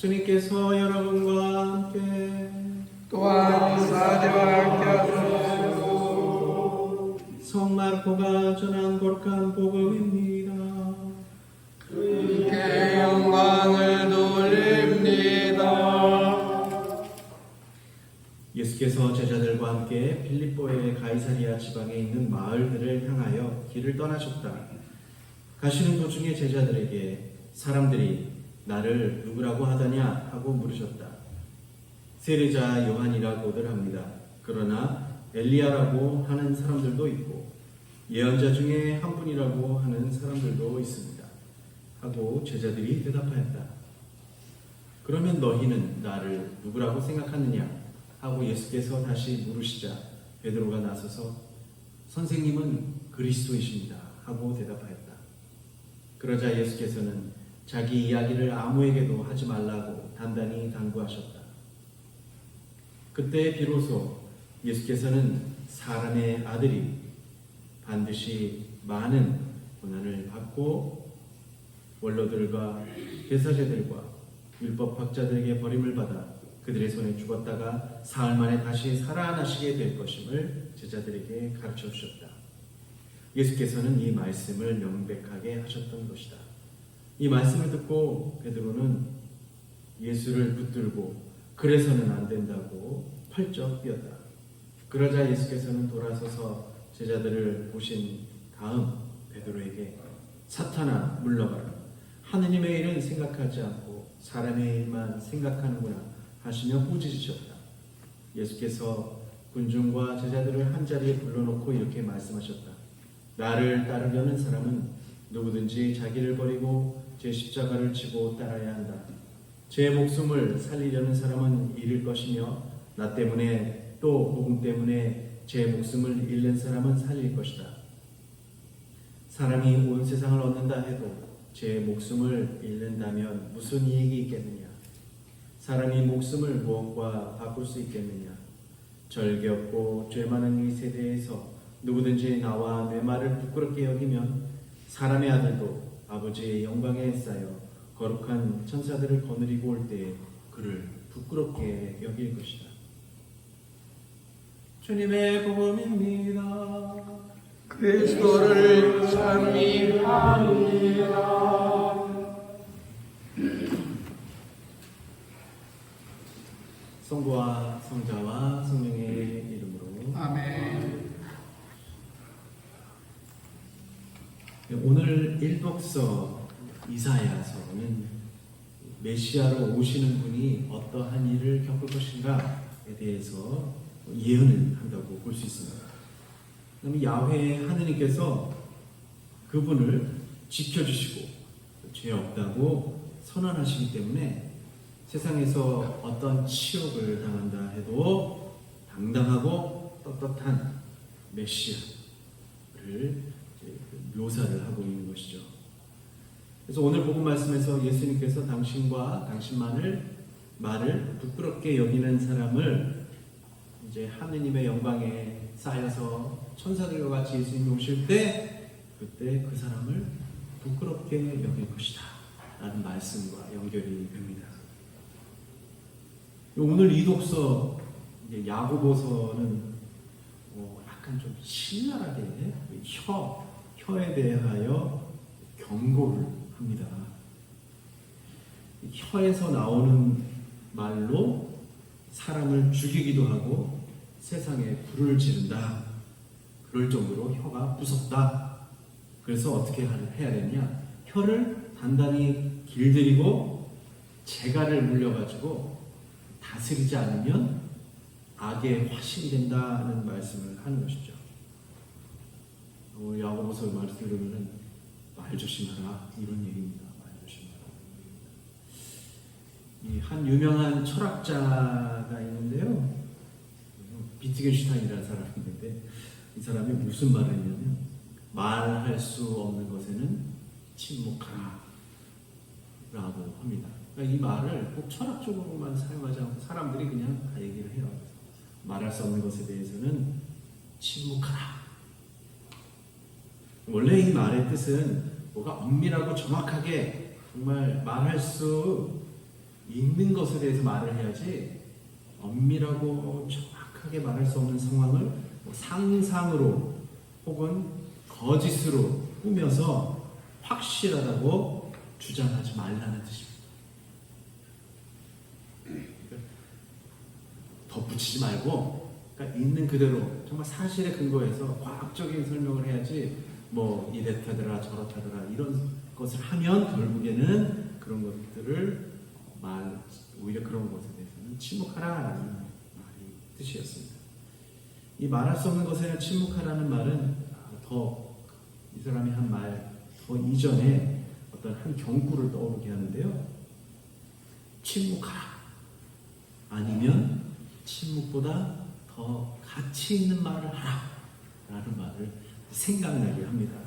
주님께서 여러분과 함께 또한 사제와 함께 하소서. 성마르코가 전한 거룩한 복음입니다. 주님께 영광을 돌립니다. 예수께서 제자들과 함께 빌립보의 가이사리아 지방에 있는 마을들을 향하여 길을 떠나셨다. 가시는 도중에 제자들에게 사람들이 나를 누구라고 하더냐 하고 물으셨다. 세례자 요한이라고들 합니다. 그러나 엘리야라고 하는 사람들도 있고 예언자 중에 한 분이라고 하는 사람들도 있습니다. 하고 제자들이 대답하였다. 그러면 너희는 나를 누구라고 생각하느냐 하고 예수께서 다시 물으시자 베드로가 나서서 선생님은 그리스도이십니다 하고 대답하였다. 그러자 예수께서는 자기 이야기를 아무에게도 하지 말라고 단단히 당부하셨다. 그때 비로소 예수께서는 사람의 아들이 반드시 많은 고난을 받고 원로들과 대사제들과 율법학자들에게 버림을 받아 그들의 손에 죽었다가 사흘 만에 다시 살아나시게 될 것임을 제자들에게 가르쳐 주셨다. 예수께서는 이 말씀을 명백하게 하셨던 것이다. 이 말씀을 듣고 베드로는 예수를 붙들고 그래서는 안 된다고 펄쩍 뛰었다. 그러자 예수께서는 돌아서서 제자들을 보신 다음 베드로에게 사탄아 물러가라. 하느님의 일은 생각하지 않고 사람의 일만 생각하는구나 하시며 꾸짖으셨다. 예수께서 군중과 제자들을 한자리에 불러놓고 이렇게 말씀하셨다. 나를 따르려는 사람은 누구든지 자기를 버리고 제 십자가를 지고 따라야 한다. 제 목숨을 살리려는 사람은 잃을 것이며 나 때문에 또 복음 때문에 제 목숨을 잃는 사람은 살릴 것이다. 사람이 온 세상을 얻는다 해도 제 목숨을 잃는다면 무슨 이익이 있겠느냐? 사람이 목숨을 무엇과 바꿀 수 있겠느냐? 절개없고 죄 많은 이 세대에서 누구든지 나와 내 말을 부끄럽게 여기면 사람의 아들도 아버지의 영광에 쌓여 거룩한 천사들을 거느리고 올 때에 그를 부끄럽게 여길 것이다. 주님의 복음입니다. 그리스도를 찬미합니다. 성부와 성자와 성령의 이름으로 아멘. 오늘 일독서 이사야서는 메시아로 오시는 분이 어떠한 일을 겪을 것인가에 대해서 예언을 한다고 볼 수 있습니다. 그러면 야훼 하느님께서 그분을 지켜주시고 죄 없다고 선언하시기 때문에 세상에서 어떤 치욕을 당한다 해도 당당하고 떳떳한 메시아를 묘사를 하고 있는 것이죠. 그래서 오늘 복음 말씀에서 예수님께서 당신과 당신만을 말을 부끄럽게 여기는 사람을 이제 하느님의 영광에 쌓여서 천사들과 같이 예수님이 오실 때 그때 그 사람을 부끄럽게 여길 것이다 라는 말씀과 연결이 됩니다. 오늘 이 독서 야고보서는 약간 좀 신랄하게 혀에 대하여 경고를 합니다. 혀에서 나오는 말로 사람을 죽이기도 하고 세상에 불을 지른다. 그럴 정도로 혀가 무섭다. 그래서 어떻게 해야 되냐? 혀를 단단히 길들이고 재갈을 물려가지고 다스리지 않으면 악의 화신이 된다는 말씀을 하는 것이죠. 야고보서 말을 들으면 말 조심하라 이런 얘기입니다. 말 조심하라. 한 유명한 철학자가 있는데요. 비트겐슈타인이라는 사람이 있는데 이 사람이 무슨 말을 했냐면 말할 수 없는 것에는 침묵하라 라고 합니다. 그러니까 이 말을 꼭 철학적으로만 사용하지 않고 사람들이 그냥 다 얘기를 해요. 말할 수 없는 것에 대해서는 침묵하라. 원래 이 말의 뜻은 뭐가 엄밀하고 정확하게 정말 말할 수 있는 것에 대해서 말을 해야지 엄밀하고 정확하게 말할 수 없는 상황을 뭐 상상으로 혹은 거짓으로 꾸며서 확실하다고 주장하지 말라는 뜻입니다. 덧붙이지 말고 그러니까 있는 그대로 정말 사실에 근거해서 과학적인 설명을 해야지 뭐 이랬다더라 저렇다더라 이런 것을 하면 결국에는 그런 것들을 오히려 그런 것에 대해서는 침묵하라라는 말이 뜻이었습니다. 이 말할 수 없는 것에 침묵하라는 말은 더 이 사람이 한 말 더 이전에 어떤 한 경구를 떠오르게 하는데요. 침묵하라 아니면 침묵보다 더 가치 있는 말을 하라 라는 말을 생각나게 합니다.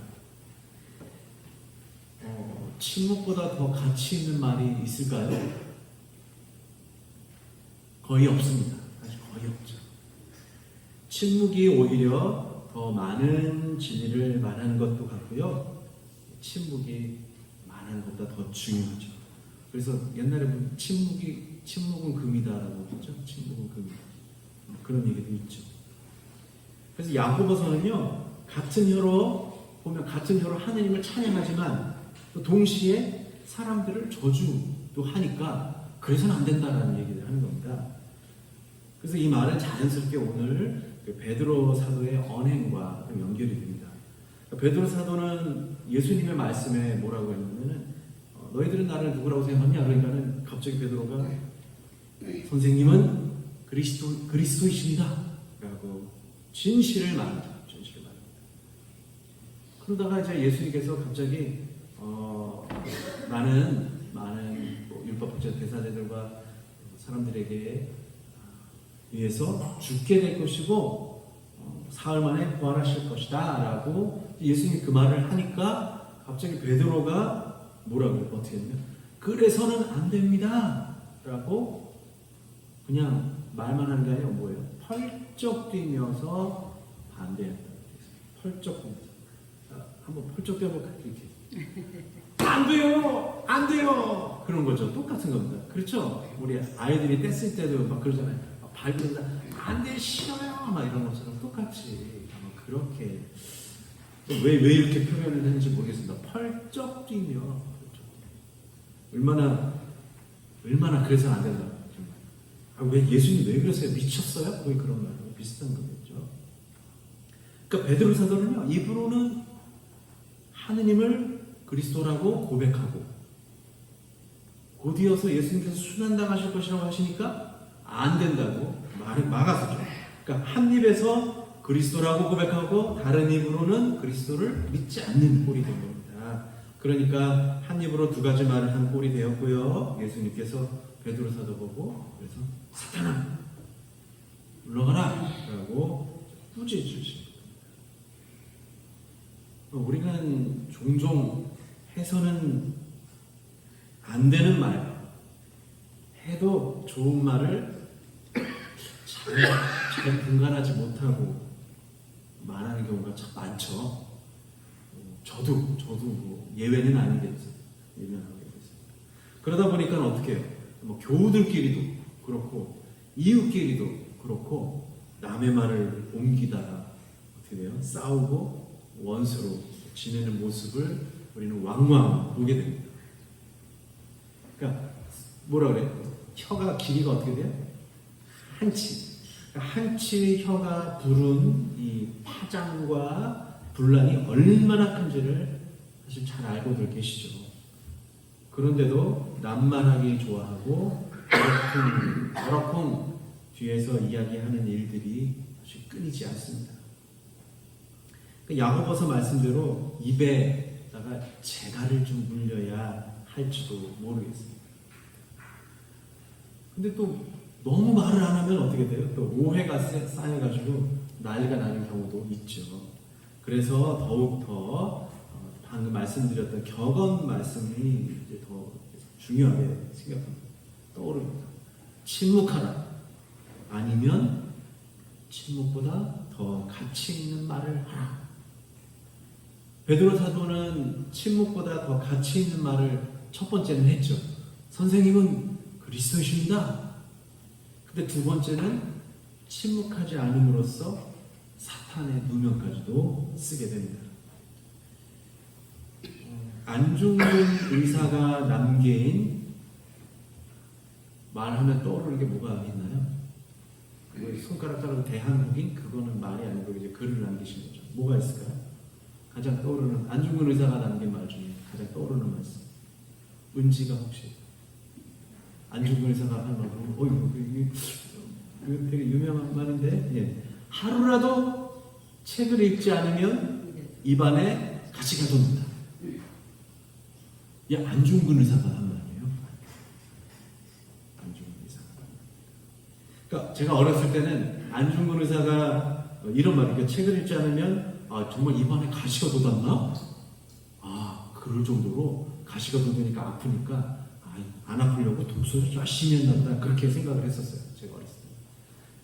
침묵보다 더 가치 있는 말이 있을까요? 거의 없습니다. 사실 거의 없죠. 침묵이 오히려 더 많은 진리를 말하는 것도 같고요. 침묵이 말하는 것보다 더 중요하죠. 그래서 옛날에 침묵은 금이다라고 했죠. 침묵은 금이다. 그런 얘기도 있죠. 그래서 야고보서는요, 같은 혀로 하나님을 찬양하지만 또 동시에 사람들을 저주도 하니까 그래서는 안 된다라는 얘기를 하는 겁니다. 그래서 이 말은 자연스럽게 오늘 베드로 사도의 언행과 연결이 됩니다. 베드로 사도는 예수님의 말씀에 뭐라고 했냐면은 너희들은 나를 누구라고 생각하냐? 그러니까는 갑자기 베드로가 선생님은 그리스도이십니다. 라고 진실을 말합니다. 그러다가 이제 예수님께서 갑자기 나는 많은 율법학자 대사제들과 사람들에게 위해서 죽게 될 것이고 사흘 만에 부활하실 것이다 라고 예수님이 그 말을 하니까 갑자기 베드로가 뭐라고 어떻게 했냐? 그래서는 안 됩니다 라고 그냥 말만 하는 게 아니라 뭐예요? 펄쩍 뛰면서 반대했다. 펄쩍 뛰면서 한번 펄쩍 뛰어볼까? 이렇게 안 돼요! 안 돼요! 그런 거죠. 똑같은 겁니다. 그렇죠? 우리 아이들이 뗐을 때도 막 그러잖아요. 밟으면서 안 돼, 싫어요! 막 이런 것처럼 똑같이 그렇게 왜 이렇게 표현을 했는지 모르겠습니다. 펄쩍 뛰며 얼마나 그래서 안 된다. 왜 예수님 왜 그러세요? 미쳤어요? 거의 그런 말하고 비슷한 거겠죠. 그러니까 베드로 사도는요, 입으로는 하느님을 그리스도라고 고백하고 곧이어서 예수님께서 순환당하실 것이라고 하시니까 안 된다고 말을 막아서죠. 그러니까 한 입에서 그리스도라고 고백하고 다른 입으로는 그리스도를 믿지 않는 꼴이 된 겁니다. 그러니까 한 입으로 두 가지 말을 한 꼴이 되었고요. 예수님께서 베드로 사도 보고 그래서 사탄아 물러가라 라고 꾸짖으십니다. 우리는 종종 해서는 안 되는 말, 해도 좋은 말을 잘 분간하지 못하고 말하는 경우가 참 많죠. 저도 뭐 예외는 아니겠죠. 그러다 보니까 어떻게 해요? 뭐 교우들끼리도 그렇고 이웃끼리도 그렇고 남의 말을 옮기다가 어떻게 돼요? 싸우고 원수로 지내는 모습을 우리는 왕왕 보게 됩니다. 그러니까 뭐라 그래? 혀가 길이가 어떻게 돼요? 한치. 한치 혀가 부른 이 파장과 분란이 얼마나 큰지를 사실 잘 알고들 계시죠. 그런데도 남만하기 좋아하고 어러쿵 뒤에서 이야기하는 일들이 사실 끊이지 않습니다. 야고보서 말씀대로 입에다가 재갈을 좀 물려야 할지도 모르겠습니다. 근데 또 너무 말을 안 하면 어떻게 돼요? 또 오해가 쌓여가지고 난리가 나는 경우도 있죠. 그래서 더욱더 방금 말씀드렸던 격언 말씀이 이제 더 중요하게 생각합니다. 떠오릅니다. 침묵하라. 아니면 침묵보다 더 가치 있는 말을 하라. 베드로 사도는 침묵보다 더 가치 있는 말을 첫 번째는 했죠. 선생님은 그리스도이십니다. 근데 두 번째는 침묵하지 않음으로써 사탄의 누명까지도 쓰게 됩니다. 안중근 의사가 남긴 말하면 떠오르는 게 뭐가 있나요? 손가락 자르고 대한국인? 그거는 말이 아니고 이제 글을 남기신 거죠. 뭐가 있을까요? 가장 떠오르는, 안중근 의사가 남긴 말 중에 가장 떠오르는 말씀. 은지가 혹시 안중근 의사가 한 말, 이거 되게 유명한 말인데, 예. 하루라도 책을 읽지 않으면 입안에 가시가 돕니다. 이 안중근 의사가 한 말이에요. 안중근 의사가. 그러니까 제가 어렸을 때는 안중근 의사가 이런 말이에요. 책을 읽지 않으면 정말 입안에 가시가 돋았나? 그럴 정도로 가시가 돋으니까 아프니까 안 아프려고 독서를 열심히 했나 보다 그렇게 생각을 했었어요. 제가 어렸을 때.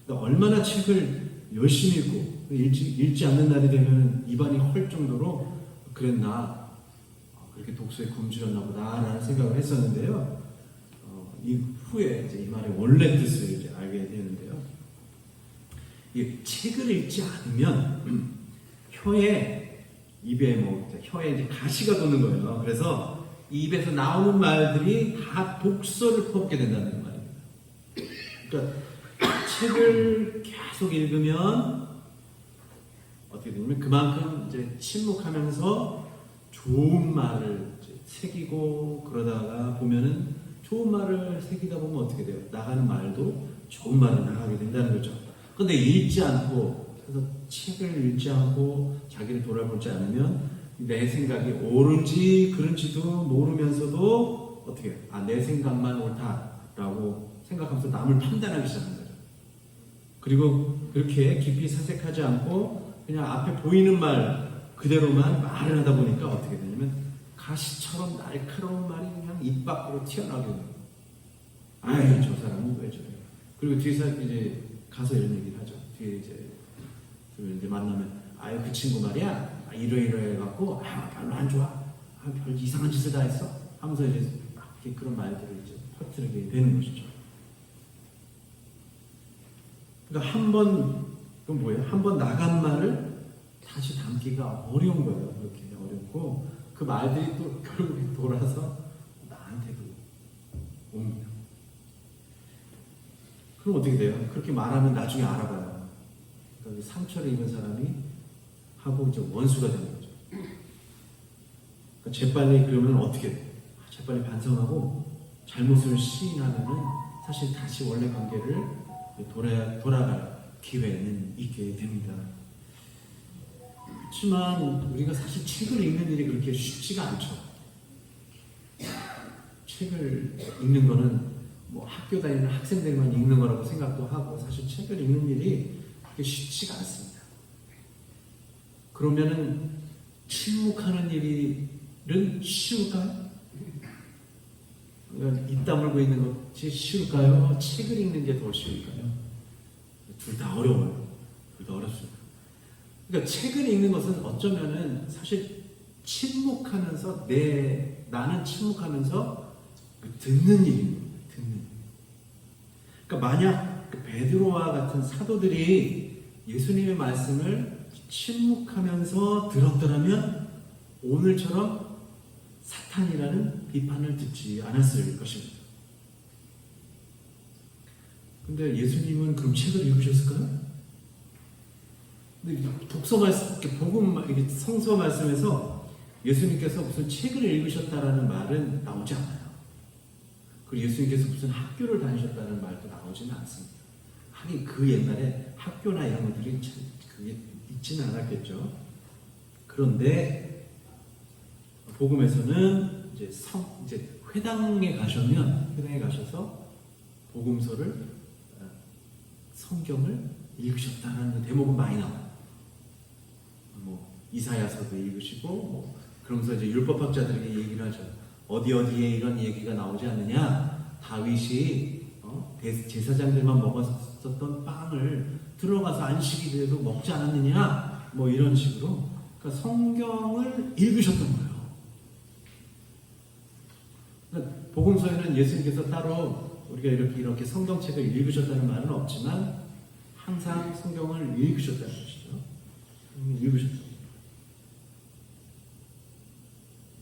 그러니까 얼마나 책을 열심히 읽고 읽지 않는 날이 되면 입안이 헐 정도로 그랬나, 그렇게 독서에 굶주렸나 보다라는 생각을 했었는데요. 이 후에 이제 이 말의 원래 뜻을 이제 알게 되는데요. 이 책을 읽지 않으면 입에 혀에 이제 가시가 도는 거예요. 그래서 입에서 나오는 말들이 다 독소를 퍼붓게 된다는 말입니다. 그러니까 책을 계속 읽으면 어떻게 되냐면 그만큼 이제 침묵하면서 좋은 말을 이제 새기고, 그러다가 보면은 좋은 말을 새기다 보면 어떻게 돼요? 나가는 말도 좋은 말이 나가게 된다는 거죠. 그런데 읽지 않고, 그래서 책을 읽지 않고 자기를 돌아보지 않으면 내 생각이 옳은지 그른지도 모르면서도 어떻게 해요? 내 생각만 옳다라고 생각하면서 남을 판단하기 시작한 거죠. 그리고 그렇게 깊이 사색하지 않고 그냥 앞에 보이는 말 그대로만 말을 하다 보니까 어떻게 되냐면 가시처럼 날카로운 말이 그냥 입 밖으로 튀어나오게 돼요. 저 사람은 왜 저래? 그리고 뒤에서 이제 가서 이런 얘기를 하죠. 뒤에 이제 만나면 그 친구 말이야 이러이러 해갖고 별로 안 좋아, 별 이상한 짓을 다 했어 하면서 이제 막 그런 말들을 이제 퍼뜨리게 되는 것이죠. 그러니까 그건 뭐예요? 한 번 나간 말을 다시 담기가 어려운 거예요. 그렇게 어렵고 그 말들이 또 결국에 돌아서 나한테도 옵니다. 그럼 어떻게 돼요? 그렇게 말하면 나중에 알아봐요. 그러니까 상처를 입은 사람이 하고 이제 원수가 되는 거죠. 그러니까 재빨리 그러면 어떻게 돼요? 재빨리 반성하고 잘못을 시인하면은 사실 다시 원래 관계를 돌아갈 기회는 있게 됩니다. 그렇지만 우리가 사실 책을 읽는 일이 그렇게 쉽지가 않죠. 책을 읽는 거는 학교 다니는 학생들만 읽는 거라고 생각도 하고, 사실 책을 읽는 일이 그렇게 쉽지가 않습니다. 그러면은 침묵하는 일은 쉬울까요? 입 다물고 있는 것이 쉬울까요? 책을 읽는 게 더 쉬울까요? 둘 다 어려워요. 둘 다 어렵습니다. 그러니까 책을 읽는 것은 어쩌면은 사실 침묵하면서 나는 침묵하면서 듣는 일입니다. 그러니까 만약 베드로와 같은 사도들이 예수님의 말씀을 침묵하면서 들었더라면 오늘처럼 사탄이라는 비판을 듣지 않았을 것입니다. 근데 예수님은 그럼 책을 읽으셨을까요? 근데 독서 말씀, 복음, 성서 말씀에서 예수님께서 무슨 책을 읽으셨다라는 말은 나오지 않아요. 그리고 예수님께서 무슨 학교를 다니셨다는 말도 나오지는 않습니다. 하긴 그 옛날에 학교나 이런 것들이 그게 있지는 않았겠죠. 그런데 복음에서는 이제 회당에 가셔서 복음서를, 성경을 읽으셨다는 대목은 많이 나와요. 이사야서도 읽으시고, 그러면서 이제 율법학자들에게 얘기를 하죠. 어디에 이런 얘기가 나오지 않느냐? 다윗이 제사장들만 먹었었던 빵을 들어가서 안식일에도 먹지 않았느냐? 이런 식으로. 그러니까 성경을 읽으셨던 거예요. 그러니까 복음서에는 예수님께서 따로 우리가 이렇게 성경책을 읽으셨다는 말은 없지만 항상 성경을 읽으셨다는 것이죠. 읽으셨다.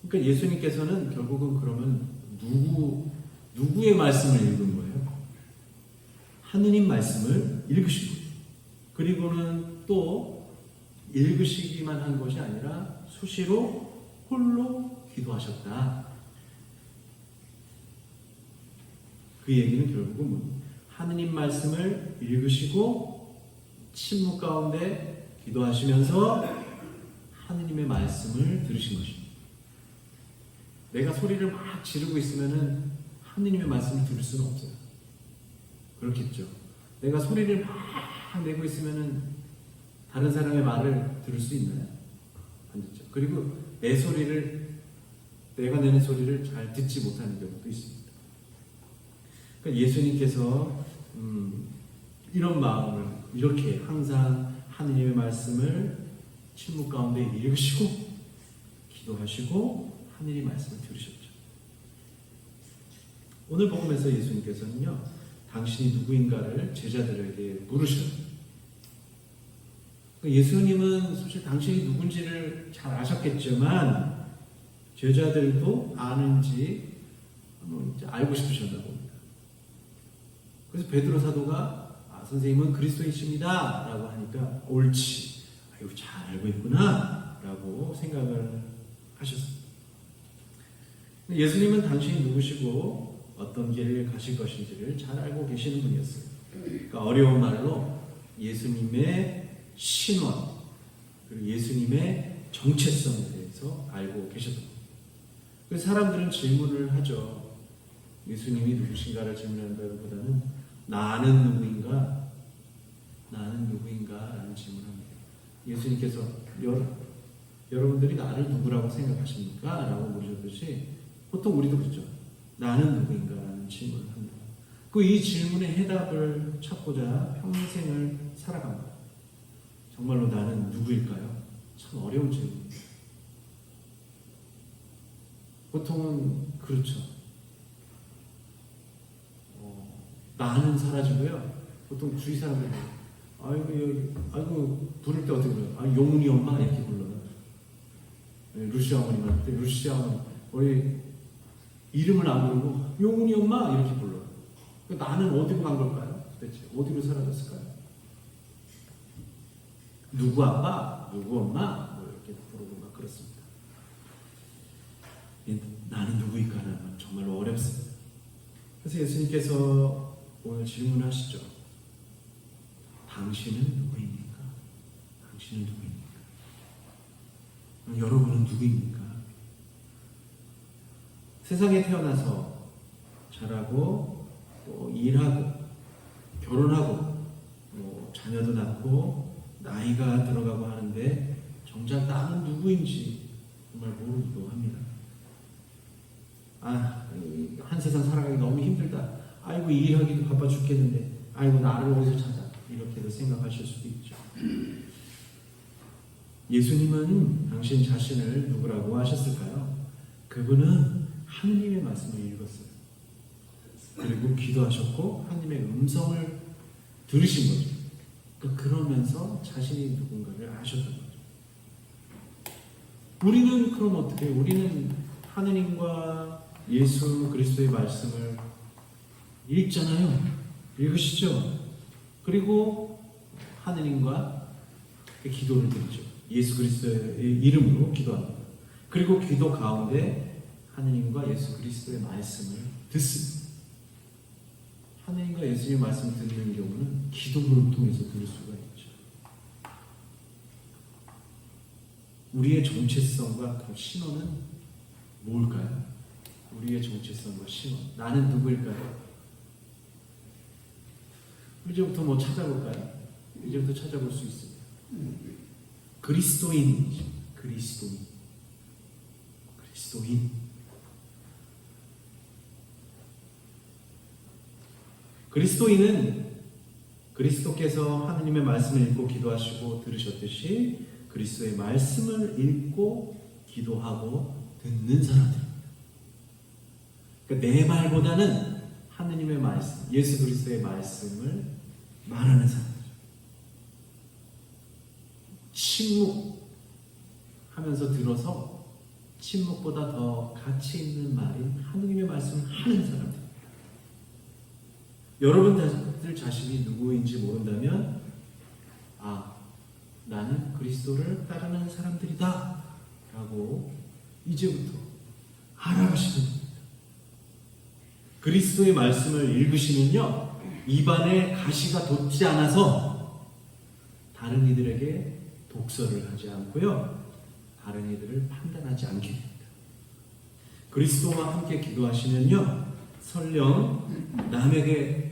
그러니까 예수님께서는 결국은 그러면 누구의 말씀을 읽은 거예요? 하느님 말씀을 읽으신 거예요. 그리고는 또 읽으시기만 한 것이 아니라 수시로 홀로 기도하셨다. 그 얘기는 결국은 하느님 말씀을 읽으시고 침묵 가운데 기도하시면서 하느님의 말씀을 들으신 것입니다. 내가 소리를 막 지르고 있으면은 하느님의 말씀을 들을 수는 없어요. 그렇겠죠. 내가 소리를 막 내고 있으면은 다른 사람의 말을 들을 수 있나요? 안 듣죠. 그리고 내가 내는 소리를 잘 듣지 못하는 경우도 있습니다. 그러니까 예수님께서 이런 마음을 이렇게 항상 하느님의 말씀을 침묵 가운데 읽으시고 기도하시고 하느님의 말씀을 들으셨죠. 오늘 복음에서 예수님께서는요, 당신이 누구인가를 제자들에게 물으셔요. 예수님은 사실 당신이 누군지를 잘 아셨겠지만 제자들도 아는지 알고 싶으셨나 봅니다. 그래서 베드로 사도가 선생님은 그리스도이십니다 라고 하니까 옳지, 아이고 잘 알고 있구나 라고 생각을 하셨습니다. 예수님은 당신이 누구시고 어떤 길을 가실 것인지를 잘 알고 계시는 분이었어요. 그러니까 어려운 말로 예수님의 신원, 그리고 예수님의 정체성에 대해서 알고 계셨던 겁니다. 그래서 사람들은 질문을 하죠. 예수님이 누구신가를 질문한다기보다는 나는 누구인가? 나는 누구인가? 라는 질문을 합니다. 예수님께서 여러분들이 나를 누구라고 생각하십니까? 라고 물으셨듯이 보통 우리도 그렇죠. 나는 누구인가? 라는 질문을 합니다. 이 질문의 해답을 찾고자 평생을 살아갑니다. 정말로 나는 누구일까요? 참 어려운 질문입니다. 보통은 그렇죠. 나는 사라지고요. 보통 주위 사람들이 아이고 부를 때 어떻게 불러요? 용훈이 엄마 이렇게 불러요. 루시 어머님한테 루시 어머니 우리 이름을 안 부르고 용훈이 엄마 이렇게 불러요. 나는 어디로 간 걸까요? 도대체 어디로 사라졌을까요? 누구 아빠, 누구 엄마 뭐 이렇게 부르고 막 그렇습니다. 나는 누구일까는 정말로 어렵습니다. 그래서 예수님께서 오늘 질문하시죠. 당신은 누구입니까? 당신은 누구입니까? 여러분은 누구입니까? 세상에 태어나서 자라고 또 일하고 결혼하고 자녀도 낳고 나이가 들어가고 하는데 정작 나는 누구인지 정말 모르기도 합니다. 한 세상 살아가기 너무 힘들다. 아이고 일하기도 바빠 죽겠는데 아이고 나를 어디서 찾아 이렇게도 생각하실 수도 있죠. 예수님은 당신 자신을 누구라고 하셨을까요? 그분은 하느님의 말씀을 읽었어요. 그리고 기도하셨고 하느님의 음성을 들으신 거죠. 그러면서 자신이 누군가를 아셨던 거죠. 우리는 그럼 어떻게 해요? 우리는 하느님과 예수 그리스도의 말씀을 읽잖아요. 읽으시죠? 그리고 하느님과 기도를 드리죠. 예수 그리스도의 이름으로 기도합니다. 그리고 기도 가운데 하느님과 예수 그리스도의 말씀을 듣습니다. 하느님과 예수님의 말씀을 듣는 경우는 기도를 통해서 들을 수가 있죠. 우리의 정체성과 그 신원은 뭘까요? 우리의 정체성과 신원. 나는 누구일까요? 이제부터 찾아볼까요? 이제부터 찾아볼 수 있습니다. 그리스도인이죠. 그리스도인. 그리스도인은 그리스도께서 하느님의 말씀을 읽고 기도하시고 들으셨듯이 그리스도의 말씀을 읽고 기도하고 듣는 사람들입니다. 그러니까 내 말보다는 하느님의 말씀, 예수 그리스도의 말씀을 말하는 사람들. 침묵하면서 들어서 침묵보다 더 가치 있는 말인 하느님의 말씀을 하는 사람들. 여러분들 자신이 누구인지 모른다면 나는 그리스도를 따르는 사람들이다 라고 이제부터 알아가시는 겁니다. 그리스도의 말씀을 읽으시면요, 입안에 가시가 돋지 않아서 다른 이들에게 독설을 하지 않고요, 다른 이들을 판단하지 않게 됩니다. 그리스도와 함께 기도하시면요, 설령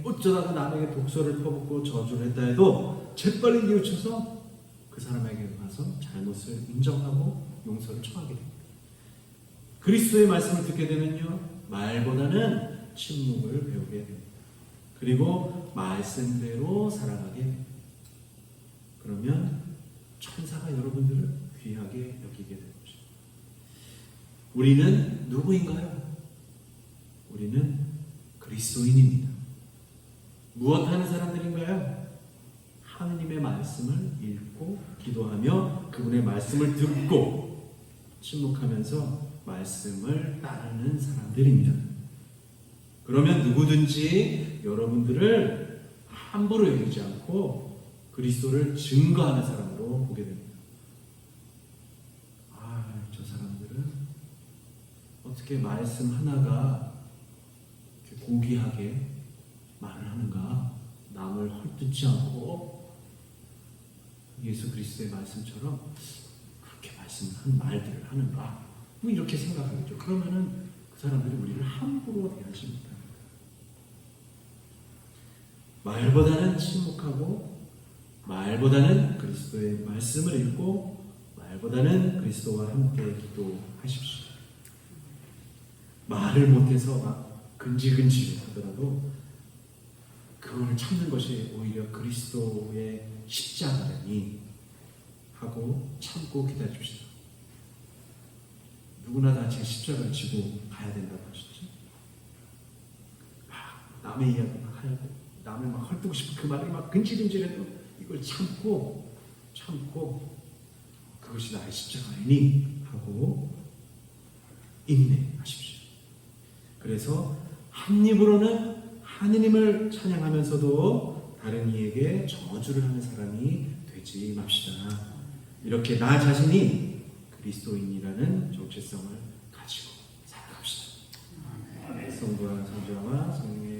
어쩌다가 남에게 독설을 퍼붓고 저주를 했다 해도 재빨리 뉘우쳐서 그 사람에게 가서 잘못을 인정하고 용서를 청하게 됩니다. 그리스도의 말씀을 듣게 되면요, 말보다는 침묵을 배우게 됩니다. 그리고 말씀대로 살아가게 됩니다. 그러면 천사가 여러분들을 귀하게 여기게 되는 것입니다. 우리는 누구인가요? 우리는 그리스도인입니다. 무엇 하는 사람들인가요? 하느님의 말씀을 읽고 기도하며 그분의 말씀을 듣고 침묵하면서 말씀을 따르는 사람들입니다. 그러면 누구든지 여러분들을 함부로 여기지 않고 그리스도를 증거하는 사람으로 보게 됩니다. 저 사람들은 어떻게 말씀 하나가 이렇게 고귀하게 말을 하는가? 남을 헐뜯지 않고 예수 그리스도의 말씀처럼 그렇게 말씀한 말들을 하는가? 이렇게 생각하겠죠. 그러면은 그 사람들이 우리를 함부로 대하지 못합니다. 말보다는 침묵하고, 말보다는 그리스도의 말씀을 읽고, 말보다는 그리스도와 함께 기도하십시오. 말을 못해서 막 근질근질 하더라도 그걸 참는 것이 오히려 그리스도의 십자가라니 하고 참고 기다립시다. 누구나 다 제 십자가를 지고 가야 된다고 하셨죠. 남의 이야기 막 하고 남을 막 헐뜯고 싶은 그 말을 막 근질근질해도 이걸 참고 그것이 나의 십자가이니 하고 인내하십시오. 그래서 한 입으로는 하느님을 찬양하면서도 다른 이에게 저주를 하는 사람이 되지 맙시다. 이렇게 나 자신이 그리스도인이라는 정체성을 가지고 살아갑시다. 성부와 성자와 성령의